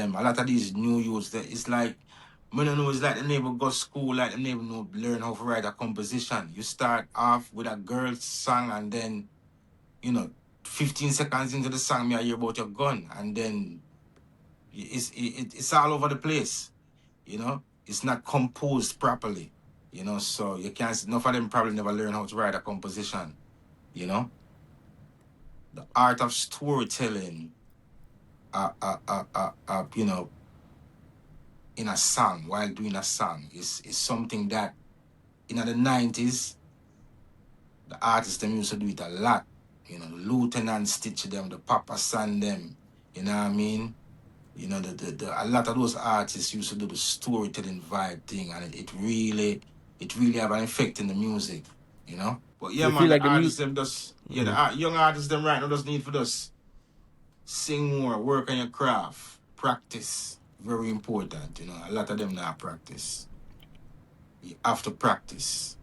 these new youths, that it's like, I don't know, it's like they never go to school, like they never learn how to write a composition. You start off with a girl's song, and then, 15 seconds into the song, I hear about your gun, and then it's all over the place, you know. It's not composed properly, you know. So you can't. Enough of them probably never learn how to write a composition, you know. The art of storytelling, in a song, while doing a song, is something that in the 90s, the artists them used to do it a lot. You know, the Lieutenant Stitch them, the Papa San them, you know what I mean? You know, a lot of those artists used to do the storytelling vibe thing, and it really have an effect in the music, you know? But yeah, man, the artists them just, the young artists them right now just need for just sing more, work on your craft, practice, very important, you know. A lot of them not practice. You have to practice.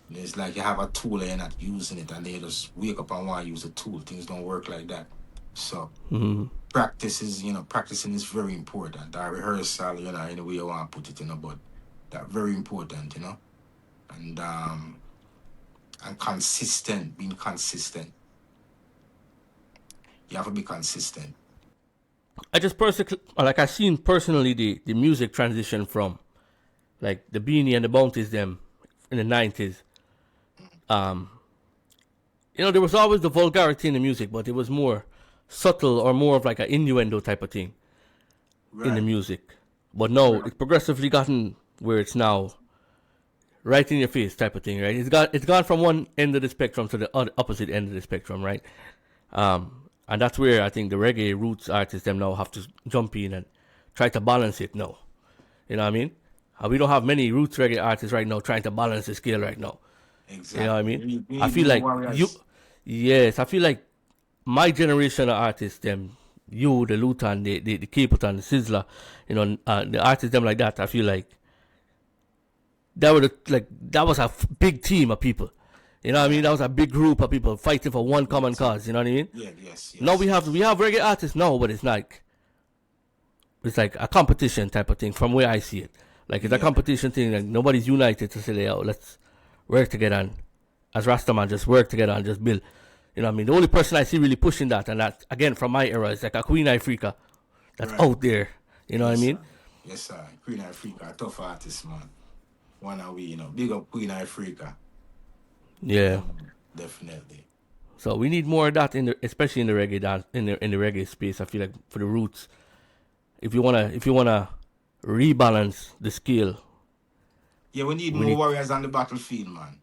It's like you have a tool and you're not using it, and they just wake up and want to use a tool. Things don't work like that. So practicing is very important. Our rehearsal, you know, any way you want to put it, you know, but that's very important, you know. And being consistent. You have to be consistent.
I just I've seen personally the music transition from like the Beanie and the Bounties them in the 90s. There was always the vulgarity in the music, but it was more subtle or more of like an innuendo type of thing in the music. But now it's progressively gotten where it's now right in your face type of thing, right? It's gone from one end of the spectrum to the opposite end of the spectrum, right? And that's where I think the reggae roots artists them now have to jump in and try to balance it now. You know what I mean? We don't have many roots reggae artists right now trying to balance the scale right now.
Exactly.
You know what I mean? I feel like I feel like my generation of artists, them, you, the Lutan, the Capleton, the Sizzler, the artists them like that, I feel like that was a big team of people. You know what I mean? That was a big group of people fighting for one common cause. You know what I mean?
Yes.
Now we have reggae artists now, but it's like a competition type of thing from where I see it. Like it's a competition thing. Like nobody's united to say, "Oh, let's work together and as Rastaman just work together and just build." You know what I mean? The only person I see really pushing that, and that again from my era, is like a Queen Ifrica that's out there. You know what I mean?
Yes, sir. Queen Ifrica, a tough artist, man. One of we, big up Queen Ifrica.
Yeah,
definitely.
So we need more of that especially in the reggae dance, in the reggae space. I feel like for the roots, if you wanna rebalance the scale.
Yeah, we need more warriors on the battlefield, man.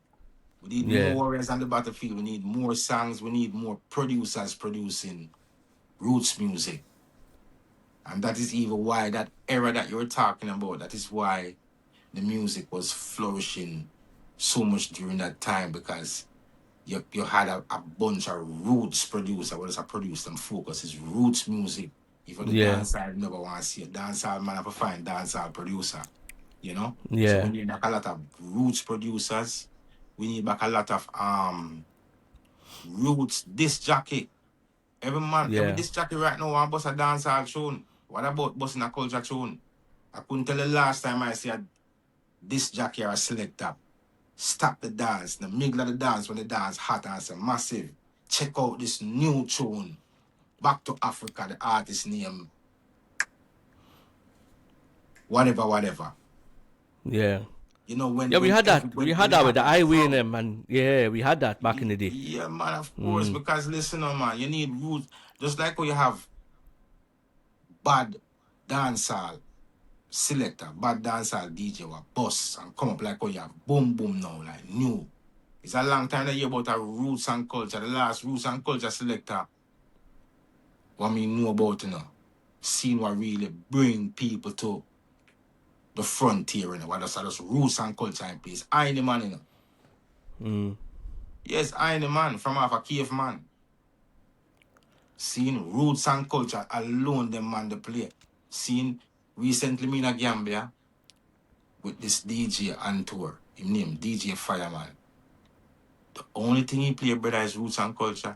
We need more warriors on the battlefield. We need more songs. We need more producers producing roots music. And that is even why that era that you're talking about, that is why the music was flourishing so much during that time, because you had a bunch of roots producers. What does a produce them focus is roots music. If you're the dancehall, never want to see a dancehall man, have to find dancehall producer. You know? So we need back a lot of roots producers. We need back a lot of roots disc jockey. Every man, every disc jockey right now want bust a dancehall tune. What about busting a culture tune? I couldn't tell the last time I see a disc jockey or a selector stop the dance, the middle of the dance when the dance hot and say massive. Check out this new tune. Back to Africa, the artist name. Whatever.
Yeah.
You know when
we had that. We had that with the highway in them, and we had that back in the day.
Yeah, man, of course. Because listen, man, you need roots. Just like when you have bad dancehall selector, bad dancehall DJ or boss and come up like when you have boom boom now, like new. It's a long time to hear about our roots and culture. The last roots and culture selector, what me know about, seeing what really bring people to the frontier, what just roots and culture in place. I the man, Yes, I the man from off a caveman. Seeing roots and culture alone, them man the play. Seeing recently me in a Gambia with this DJ on tour. His name DJ Fireman. The only thing he play, brother, is roots and culture.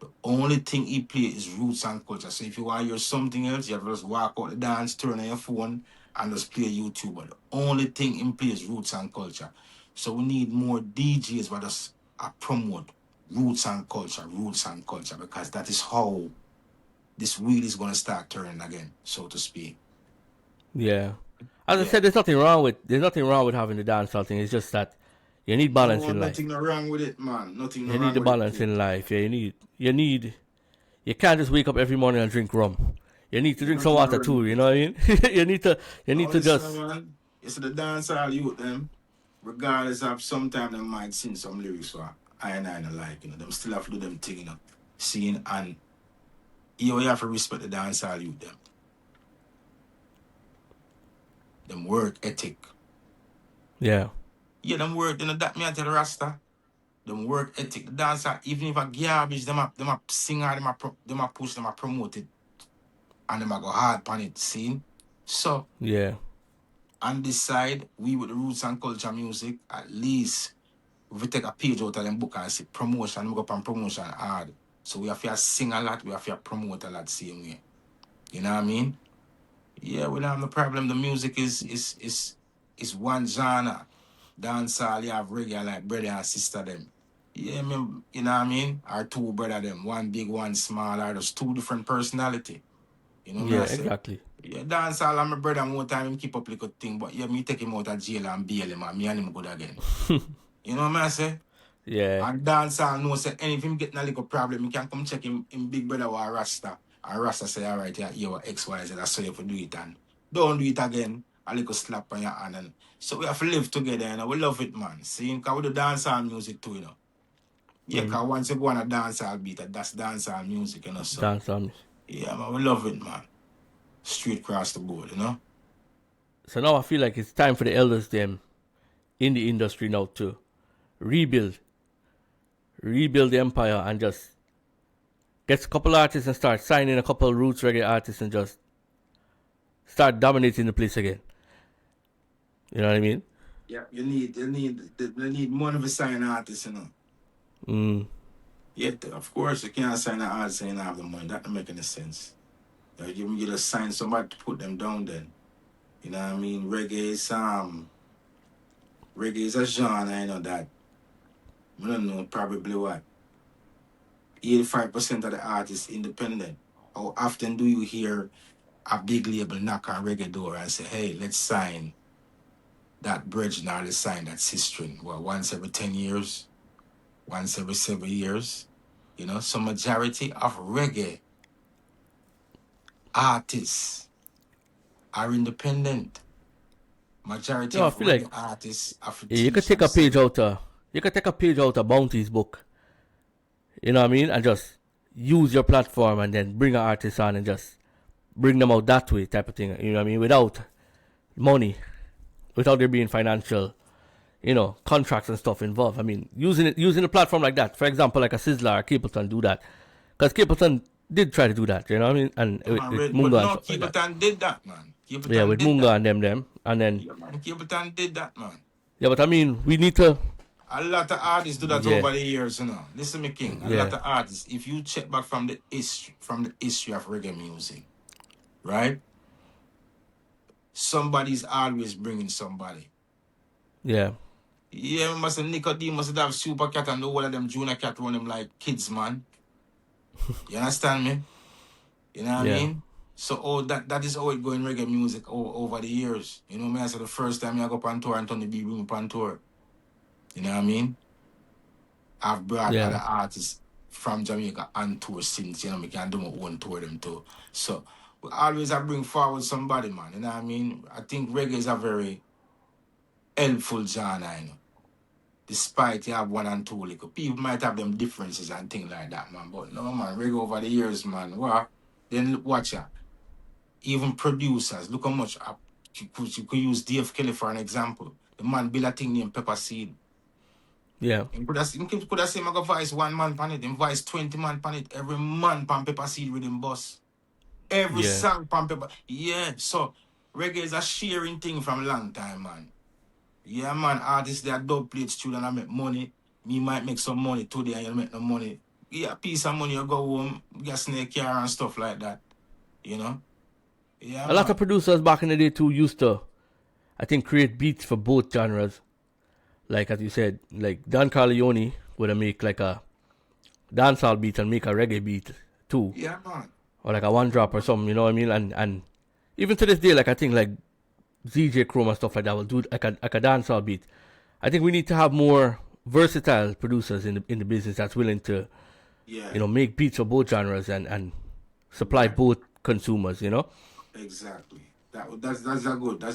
The only thing he play is roots and culture. So if you want to hear something else, you have to just walk out the dance, turn on your phone, and just play YouTube. But the only thing he play is roots and culture. So we need more DJs that just promote roots and culture, because that is how this wheel is going to start turning again, so to speak.
Yeah. As I said, there's nothing wrong with having the dancehall thing. It's just that you need balance in life.
Nothing wrong with it, man. Nothing
you
wrong
need the
with
balance
it.
in life. Yeah, you can't just wake up every morning and drink rum. You need to drink some water too, you know what I mean? you need to just...
Man, it's the dancehall youth, them, regardless of sometimes they might sing some lyrics for I don't like, them still have to do them thing, seeing, and you have to respect the dancehall youth, them work ethic.
Yeah,
them work, that me I tell the Rasta. Them work ethic, the dancer, even if a garbage, them a sing hard, them a push, them a promote it, and them a go hard on it, see? So, on this side, we with the roots and culture music, at least, if we take a page out of them book and say promotion, we go up on promotion hard. So we have to sing a lot, we have to promote a lot same way. You know what I mean? Yeah, we don't have no problem. The music is one genre. Dancehall, you have reggae like brother and sister them. Yeah, you know what I mean? Our two brother them, one big, one small, or just two different personality. You know what I say?
Exactly.
Yeah, dancehall and my brother more time him keep up like a thing, but yeah, me take him out of jail and bail him and me and him good again. You know what I say?
Yeah.
And dancehall know say anything getting a little problem, you can come check him big brother or Rasta. And Rasta say, alright, yeah, you're XYZ, that's how you have to do it, and don't do it again. A little slap on your hand. And so we have to live together, we love it, man. See, because we do dancehall music too, Yeah, because once you go on a dancehall beat, that's dancehall music, so.
Dancehall.
Yeah, man, we love it, man. Straight across the board,
So now I feel like it's time for the elders, them, in the industry now to rebuild the empire and just get a couple artists and start signing a couple roots reggae artists and just start dominating the place again. You know what I mean?
Yeah, you need more of a sign artist, Yeah, of course, you can't sign an artist and have the money. That don't make any sense. You just sign somebody to put them down then. You know what I mean? Reggae is a genre, that. I don't know, probably what? 85% of the artists independent. How often do you hear a big label knock on reggae door and say, hey, let's sign that bridge now, let's sign that sister? Well, once every 10 years, once every 7 years. So majority of reggae artists are independent. Majority of reggae artists are
you could take a page out of You could take a page out of Bounty's book, you know what I mean, and just use your platform and then bring an artist on and just bring them out that way type of thing, you know what I mean, without money, without there being financial, you know, contracts and stuff involved. I mean, using a platform like that, for example, like a Sizzler or Capleton do that, because Capleton did try to do that, you know what I mean, and with Munga
but
and
no,
stuff like that.
Capleton did that, man.
Yeah,
Capleton
with
did
Munga
that.
and them, and then
Yeah, man. Capleton did that, man.
yeah, but I mean, we need to.
A lot of artists do that
Yeah.
over the years, you know. Listen, me king. A
Yeah.
lot of artists, if you check back from the history of reggae music, right? Somebody's always bringing somebody.
Yeah.
Yeah, remember say Nicodemus would have Super Cat and all of them Junior Cat run them like kids, man. You understand me? You know what
Yeah.
I mean? So that is how it go in reggae music over the years. You know what I mean? So the first time I go up on tour and Tony B bring me up on tour. You know what I mean? I've brought
Yeah.
other artists from Jamaica on tour since, you know, I can do my own tour them too. So we always have bring forward somebody, man. You know what I mean? I think reggae is a very helpful genre, you know. Despite you have one and two little people might have them differences and things like that, man. But no, man, reggae over the years, man. Well, then watch out. Even producers, look how much you could use DF Kelly for an example. The man built a thing named Pepper Seed.
Yeah.
He could have seen I go voice 1 man pan it, him voice 20 man pan it, every man pan Pepper Seed with him boss. Every song pan Pepper. Yeah, so reggae is a sharing thing from a long time, man. Yeah, man, artists that dub plate student and make money. Me might make some money today and you make no money. Yeah, piece of money, you go home, get snake car and stuff like that. You know? Yeah.
A lot of producers back in the day too used to, I think, create beats for both genres. Like as you said, like Don Corleone would make like a dancehall beat and make a reggae beat too.
Yeah, man.
Or like a one drop or something, you know what I mean? And even to this day, like I think like ZJ Chrome and stuff like that will do like a dancehall beat. I think we need to have more versatile producers in the business that's willing to, you know, make beats for both genres and supply both consumers, you know.
Exactly. That's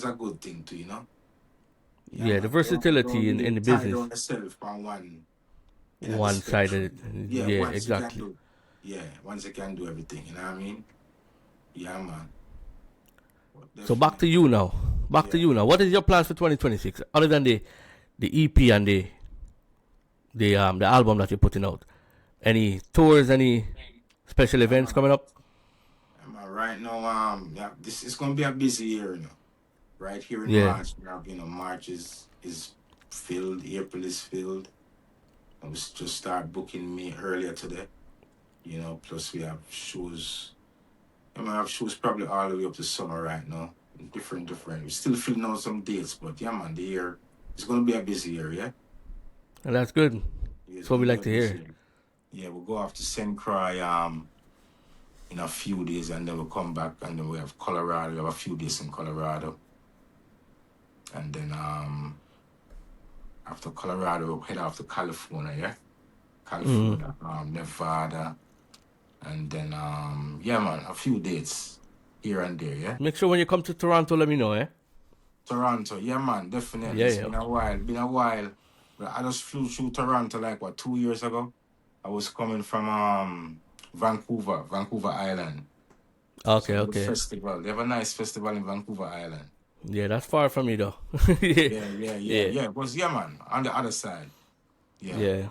a good thing too, you know.
Yeah, the versatility in the business.
Don't yourself on
one side of it. Yeah, exactly.
Once you can do everything, you know what I mean? Yeah, man.
So back to you now. To you now. What is your plans for 2026 other than the EP and the album that you're putting out? Any tours? Any special events coming up?
Right now, this is gonna be a busy year, you know. Right here in March, you know, March is filled. April is filled. I was just start booking me earlier today. You know, plus we have shows. I mean, I have shows probably all the way up to summer right now. Different. We're still filling out some dates, but yeah, man, the year it's gonna be a busy year, yeah.
And that's good. That's what we like to hear.
Yeah, we'll go off to St. Croix in a few days, and then we'll come back, and then we have Colorado. We have a few days in Colorado, and then after Colorado, we'll head off to California, yeah. California, Nevada, and then yeah, man, a few dates here and there, yeah.
Make sure when you come to Toronto, let me know, eh?
Toronto, yeah, man, definitely.
Yeah,
it's been a while. But I just flew through Toronto like 2 years ago. I was coming from Vancouver Island.
Okay.
Festival. They have a nice festival in Vancouver Island.
Yeah, that's far from me though.
Yeah. But yeah, man, on the other side. Yeah.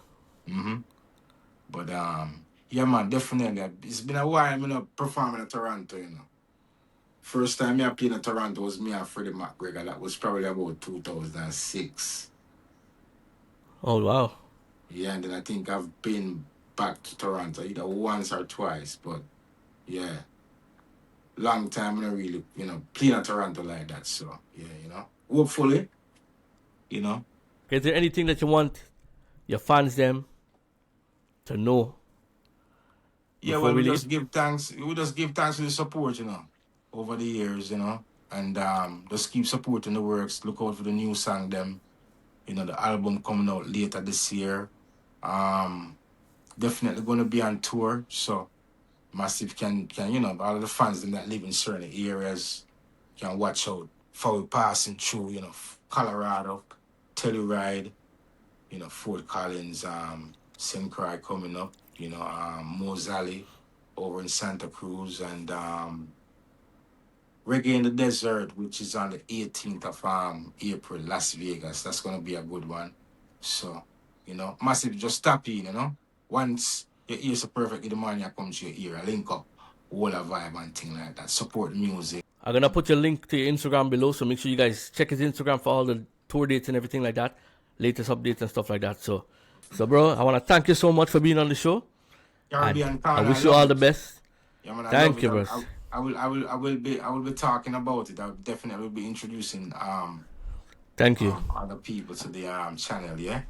But yeah, man, definitely. It's been a while, you know, performing in Toronto, you know. First time I played in Toronto was me and Freddie McGregor. That was probably about 2006.
Oh wow.
Yeah, and then I think I've been back to Toronto either once or twice, but yeah, long time I don't really, you know, play in Toronto like that. So yeah, you know, hopefully, you know.
Is there anything that you want your fans them to know?
Yeah, well, we just give thanks. We just give thanks for the support, you know, over the years, you know, and just keep supporting the works. Look out for the new song, them. You know, the album coming out later this year. Definitely going to be on tour. So, Massive can you know, all of the fans that live in certain areas can watch out for we passing through, you know, Colorado, Telluride, Fort Collins, St. Croix coming up, Mozali over in Santa Cruz, and Reggae in the Desert, which is on the 18th of April, Las Vegas. That's going to be a good one. So, massive, just tap in, Once your ears are perfect, the money comes to your ear, I link up, all a vibe and thing like that. Support music.
I'm going to put your link to your Instagram below, so make sure you guys check his Instagram for all the tour dates and everything like that, latest updates and stuff like that. So bro, I want to thank you so much for being on the show.
Caribbean
I
Corna,
wish you all the best.
Yeah, man,
thank you, bro.
I will be talking about it. I will definitely be introducing
thank you
other people to the channel. Yeah.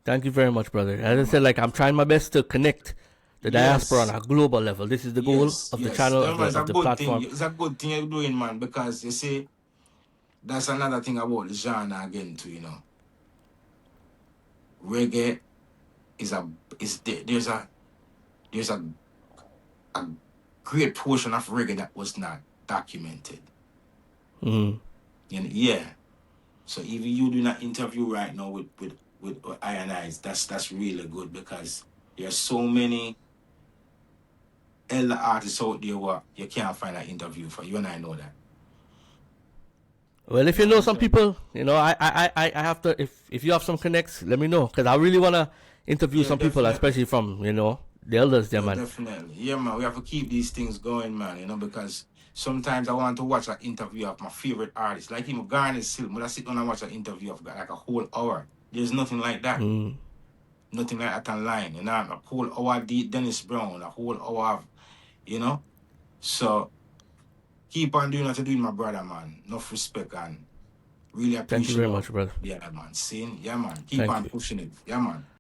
Thank you very much, brother. As I said, I'm trying my best to connect the diaspora on a global level. This is the goal of the channel, of the platform.
It's a good thing you're doing, man, because you see, that's another thing about the genre again too. Reggae there's a great portion of reggae that was not documented. Yeah. So if you do an interview right now with I&I's, that's really good, because there's so many elder artists out there where you can't find an interview for. You and I know that.
Well, if you know some people, I have to. If you have some connects, let me know, because I really wanna interview some people, especially from the elders there, man.
Definitely, yeah, man. We have to keep these things going, man. Because sometimes I want to watch an interview of my favorite artist, like him, Garnet Silk. But I sit down and watch an interview of like a whole hour. There's nothing like that. Nothing like that online. A whole hour of Dennis Brown, a whole hour of, So keep on doing what you're doing, my brother, man. Enough respect and really appreciate it.
Thank you very much, brother.
Yeah, man. Yeah, man. Keep on pushing it. Yeah, man.